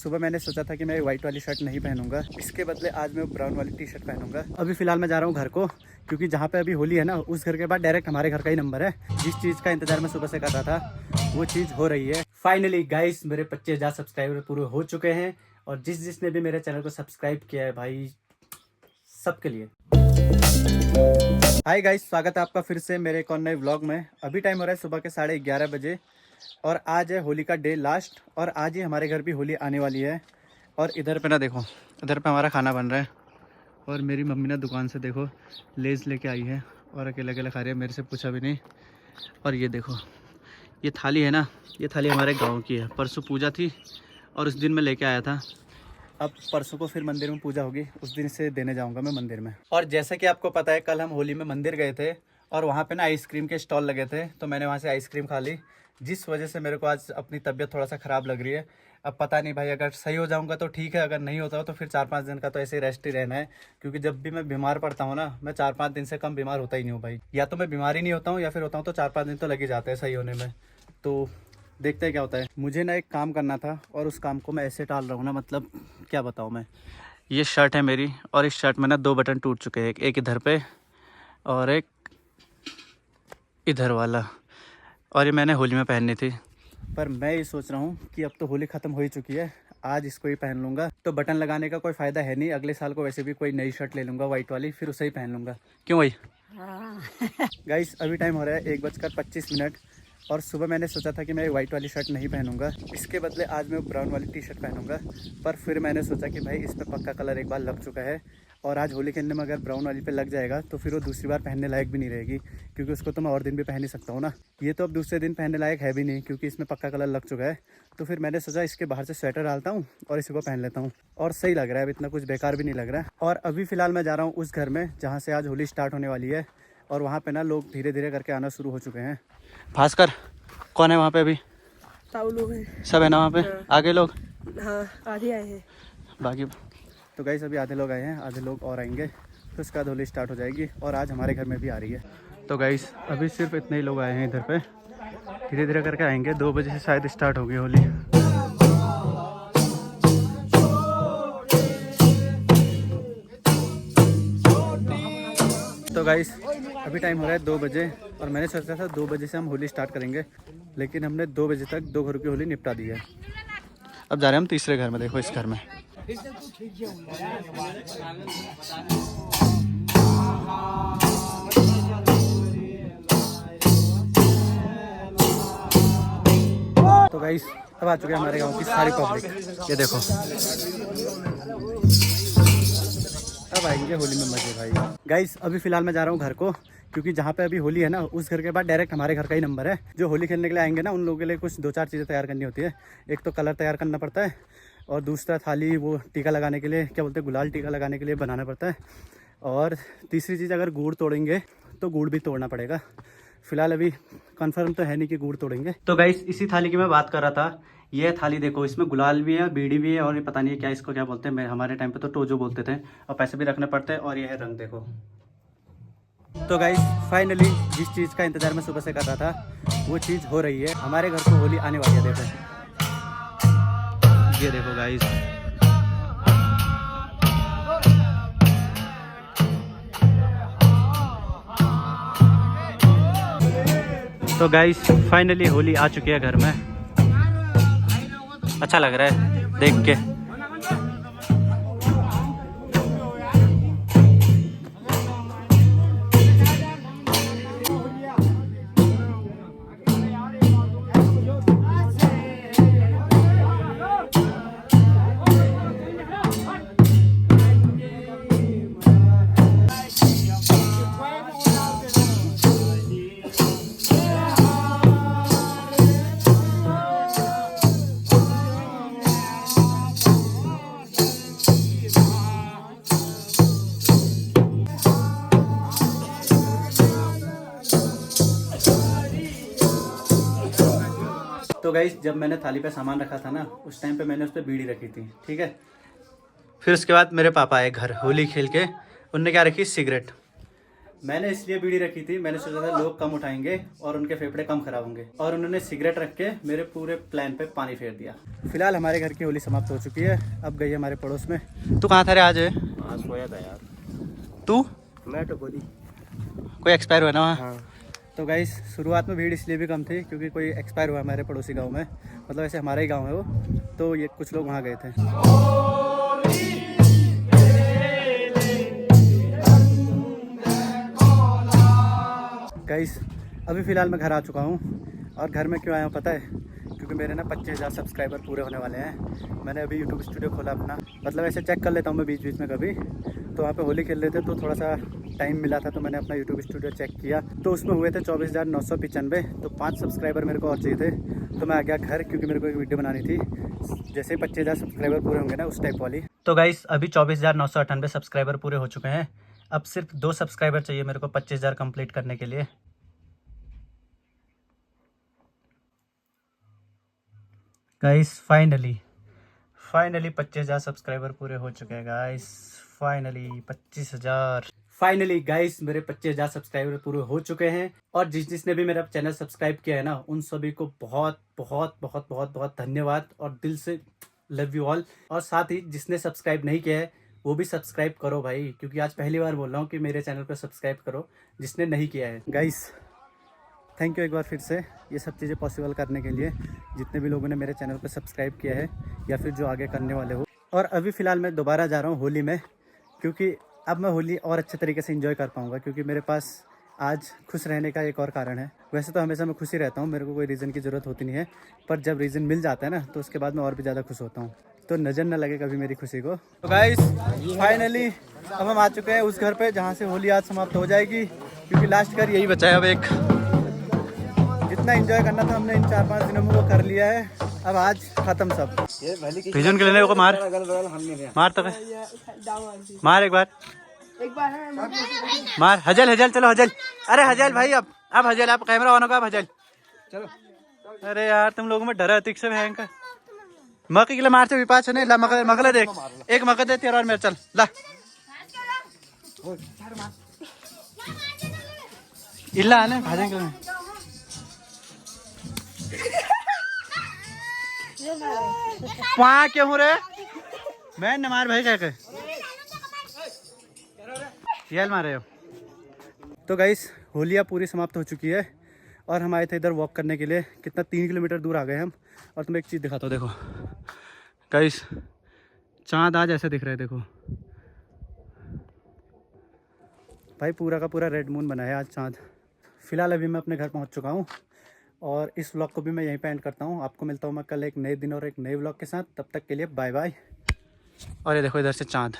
सुबह मैंने सोचा था कि मैं व्हाइट वाली शर्ट नहीं पहनूंगा, इसके बदले आज मैं ब्राउन वाली टी शर्ट पहनूंगा। अभी फिलहाल मैं जा रहा हूँ घर को, क्योंकि जहाँ पे अभी होली है ना, उस घर के बाद डायरेक्ट हमारे घर का ही नंबर है। जिस चीज़ का इंतजार मैं सुबह से कर रहा था वो चीज़ हो रही है। फाइनली गाइस, मेरे 25,000 सब्सक्राइबर पूरे हो चुके हैं। और जिसने भी मेरे चैनल को सब्सक्राइब किया है भाई, सबके लिए हाय गाइस, स्वागत है आपका फिर से मेरे एक और नए व्लॉग में। अभी टाइम हो रहा है सुबह के 11:30 बजे और आज है होली का डे लास्ट। और आज ही हमारे घर भी होली आने वाली है। और इधर पे ना देखो, इधर पे हमारा खाना बन रहा है और मेरी मम्मी ना दुकान से देखो लेज़ लेके आई है और अकेले अकेले खा रही है, मेरे से पूछा भी नहीं। और ये देखो, ये थाली है ना, ये थाली हमारे गाँव की है। परसों पूजा थी और उस दिन मैं लेके आया था। अब परसों को फिर मंदिर में पूजा होगी, उस दिन से देने जाऊंगा मैं मंदिर में। और जैसा कि आपको पता है, कल हम होली में मंदिर गए थे और वहाँ पे ना आइसक्रीम के स्टॉल लगे थे, तो मैंने वहाँ से आइसक्रीम खा ली, जिस वजह से मेरे को आज अपनी तबीयत थोड़ा सा ख़राब लग रही है। अब पता नहीं भाई, अगर सही हो जाऊंगा तो ठीक है, अगर नहीं होता हो तो फिर 4-5 दिन का तो ऐसे ही रेस्ट ही रहना है। क्योंकि जब भी मैं बीमार पड़ता हूँ ना, मैं 4-5 दिन से कम बीमार होता ही नहीं हूँ भाई। या तो मैं बीमार ही नहीं होता हूँ, या फिर होता हूँ तो 4-5 दिन तो लग ही जाते हैं सही होने में। तो देखते हैं क्या होता है। मुझे ना एक काम करना था और उस काम को मैं ऐसे टाल रहा हूँ ना, मतलब क्या बताऊँ मैं। ये शर्ट है मेरी और इस शर्ट में ना 2 बटन टूट चुके हैं, एक इधर पे और एक इधर वाला। और ये मैंने होली में पहननी थी, पर मैं ये सोच रहा हूँ कि अब तो होली ख़त्म हो ही चुकी है, आज इसको ही पहन लूँगा। तो बटन लगाने का कोई फ़ायदा है नहीं, अगले साल को वैसे भी कोई नई शर्ट ले लूँगा वाइट वाली, फिर उसे ही पहन लूँगा। क्यों भाई? गाइस, अभी टाइम हो रहा है 1:25 और सुबह मैंने सोचा था कि मैं वाइट वाली शर्ट नहीं पहनूंगा, इसके बदले आज मैं ब्राउन वाली टी शर्ट पहनूंगा। पर फिर मैंने सोचा कि भाई इस पर पक्का कलर एक बार लग चुका है और आज होली खेलने में अगर ब्राउन वाली पे लग जाएगा तो फिर वो दूसरी बार पहनने लायक भी नहीं रहेगी, क्योंकि उसको तो मैं और दिन भी पहन ही सकता हूँ ना। ये तो अब दूसरे दिन पहनने लायक है भी नहीं, क्योंकि इसमें पक्का कलर लग चुका है। तो फिर मैंने सोचा इसके बाहर से स्वेटर डालता हूँ और इसी को पहन लेता हूँ, और सही लग रहा है, अब इतना कुछ बेकार भी नहीं लग रहा है। और अभी फ़िलहाल मैं जा रहा हूँ उस घर में जहाँ से आज होली स्टार्ट होने वाली है, और वहाँ पे ना लोग धीरे धीरे करके आना शुरू हो चुके हैं। भास्कर कौन है वहाँ पे? अभी लोग हैं, सब है ना वहाँ पे? हाँ। आगे लोग? हाँ, आधे आए हैं बाकी तो गाइस अभी आधे लोग आए हैं, आधे लोग और आएंगे, फिर उसके बाद होली स्टार्ट हो जाएगी। और आज हमारे घर में भी आ रही है। तो गाइस अभी सिर्फ इतने ही लोग आए हैं इधर पे, धीरे धीरे करके आएंगे। 2 बजे से शायद स्टार्ट होगी होली। तो गाइस अभी टाइम हो रहा है 2 बजे और मैंने सोचा था 2 बजे से हम होली स्टार्ट करेंगे, लेकिन हमने 2 बजे तक 2 घरों की होली निपटा दी है। अब जा रहे हैं हम तीसरे घर में। देखो इस घर में तो गाइस अब आ चुके हैं हमारे गांव की सारी पब्लिक। ये देखो, अब आएंगे होली में मजे भाई। गाइस अभी फिलहाल मैं जा रहा हूँ घर को, क्योंकि जहाँ पे अभी होली है ना, उस घर के बाद डायरेक्ट हमारे घर का ही नंबर है। जो होली खेलने के लिए आएंगे ना, उन लोगों के लिए कुछ 2-4 चीज़ें तैयार करनी होती है। एक तो कलर तैयार करना पड़ता है, और दूसरा थाली वो टीका लगाने के लिए, क्या बोलते हैं, गुलाल टीका लगाने के लिए बनाना पड़ता है। और तीसरी चीज़, अगर गुड़ तोड़ेंगे तो गुड़ भी तोड़ना पड़ेगा। फिलहाल अभी कंफर्म तो है नहीं कि गुड़ तोड़ेंगे। तो गाइस इसी थाली की मैं बात कर रहा था। ये थाली देखो, इसमें गुलाल भी है, बीड़ी भी है, और ये पता नहीं है क्या, इसको क्या बोलते हैं। मैं हमारे टाइम पे तो टोजो बोलते थे, और पैसे भी रखने पड़ते हैं। और ये है रंग देखो। तो गाइस फाइनली जिस चीज़ का इंतजार मैं सुबह से कर रहा था वो चीज़ हो रही है। हमारे घर को होली आने वाली है। देखो, ये देखो गाइस। तो गाइस फाइनली होली आ चुकी है घर में। अच्छा लग रहा है देख के। तो गाइस जब मैंने थाली पे सामान रखा था ना, उस टाइम पे मैंने उस पर बीड़ी रखी थी, ठीक है। फिर उसके बाद मेरे पापा आए घर होली खेल के, उनने क्या रखी, सिगरेट। मैंने इसलिए बीड़ी रखी थी, मैंने सोचा था लोग कम उठाएंगे और उनके फेफड़े कम खराब होंगे, और उन्होंने सिगरेट रख के मेरे पूरे प्लान पे पानी फेर दिया। फिलहाल हमारे घर की होली समाप्त हो चुकी है, अब गई है हमारे पड़ोस में। तू कहाँ था रे आज? आज सोया था यार। तू? मैं तो बोली कोई एक्सपायर हुआ ना वहाँ? हाँ। तो गाइस शुरुआत में भीड़ इसलिए भी कम थी क्योंकि कोई एक्सपायर हुआ हमारे पड़ोसी गांव में, मतलब ऐसे हमारा ही गांव है वो, तो ये कुछ लोग वहाँ गए थे। गाइस अभी फ़िलहाल मैं घर आ चुका हूँ, और घर में क्यों आया हूँ पता है? क्योंकि मेरे ना 25,000 सब्सक्राइबर पूरे होने वाले हैं। मैंने अभी यूट्यूब स्टूडियो खोला अपना, मतलब ऐसे चेक कर लेता हूँ मैं बीच बीच में कभी, तो वहाँ पे होली खेल रहे थे तो थोड़ा सा टाइम मिला था, तो मैंने अपना यूट्यूब स्टूडियो चेक किया, तो उसमें हुए थे 24,995। तो 5 सब्सक्राइबर मेरे को और चाहिए थे, तो मैं आ गया घर, क्योंकि मेरे को एक वीडियो बनानी थी जैसे 25,000 सब्सक्राइबर पूरे होंगे ना उस टाइप वाली। तो गाइस अभी 24,998 सब्सक्राइबर पूरे हो चुके हैं, अब सिर्फ 2 सब्सक्राइबर चाहिए मेरे को 25,000 कंप्लीट करने के लिए। गाइस फाइनली 25,000 सब्सक्राइबर पूरे हो चुके हैं गाइस। फाइनली 25,000। फाइनली गाइस मेरे 25,000 सब्सक्राइबर पूरे हो चुके हैं, और जिसने भी मेरा चैनल सब्सक्राइब किया है ना, उन सभी को बहुत बहुत बहुत बहुत बहुत धन्यवाद, और दिल से लव यू ऑल। और साथ ही जिसने सब्सक्राइब नहीं किया है वो भी सब्सक्राइब करो भाई, क्योंकि आज पहली बार बोल रहा हूँ कि मेरे चैनल को सब्सक्राइब करो जिसने नहीं किया है। गाइस थैंक यू एक बार फिर से ये सब चीज़ें पॉसिबल करने के लिए, जितने भी लोगों ने मेरे चैनल को सब्सक्राइब किया है या फिर जो आगे करने वाले हो। और अभी फ़िलहाल मैं दोबारा जा रहा हूँ होली में, क्योंकि अब मैं होली और अच्छे तरीके से एंजॉय कर पाऊँगा, क्योंकि मेरे पास आज खुश रहने का एक और कारण है। वैसे तो हमेशा मैं खुश ही रहता हूँ, मेरे को कोई रीज़न की ज़रूरत होती नहीं है, पर जब रीज़न मिल जाता है ना तो उसके बाद मैं और भी ज़्यादा खुश होता हूँ, तो नज़र न लगे कभी मेरी खुशी को। तो गाइस फाइनली अब हम आ चुके हैं उस घर पे जहाँ से होली आज समाप्त हो जाएगी, क्योंकि लास्ट घर यही बचा है अब एक। जितना एंजॉय करना था हमने इन 4-5 दिनों में वो कर लिया है, अब आज खत्म सब। पिजन के लेने को मार मार तक मार एक बार मार। हजल हजल चलो हजल, अरे हजल भाई अब हजल आप कैमरा ऑन होगा, अब हजल चलो। अरे यार तुम लोगों में डरा है से भयंकर। मक्के के लिए मारते विपाच है ला मगले देख, एक मगल दे तेरा और मेरा, चल ला इल्ला आने भाजेंगे। वहाँ क्यों रे मैं न मार भाई कह येल मारे हो। तो गाइस होलियाँ पूरी समाप्त हो चुकी है, और हम आए थे इधर वॉक करने के लिए, कितना 3 किलोमीटर दूर आ गए हम। और तुम्हें एक चीज़ दिखाता हूँ, देखो गाइस चाँद आज ऐसे दिख रहे हैं, देखो भाई पूरा का पूरा रेड मून बना है आज चाँद। फिलहाल अभी मैं अपने घर पहुँच चुका हूँ, और इस व्लॉग को भी मैं यहीं पे एंड करता हूँ। आपको मिलता हूँ मैं कल एक नए दिन और एक नए व्लॉग के साथ, तब तक के लिए बाय बाय। और ये देखो इधर से चाँद।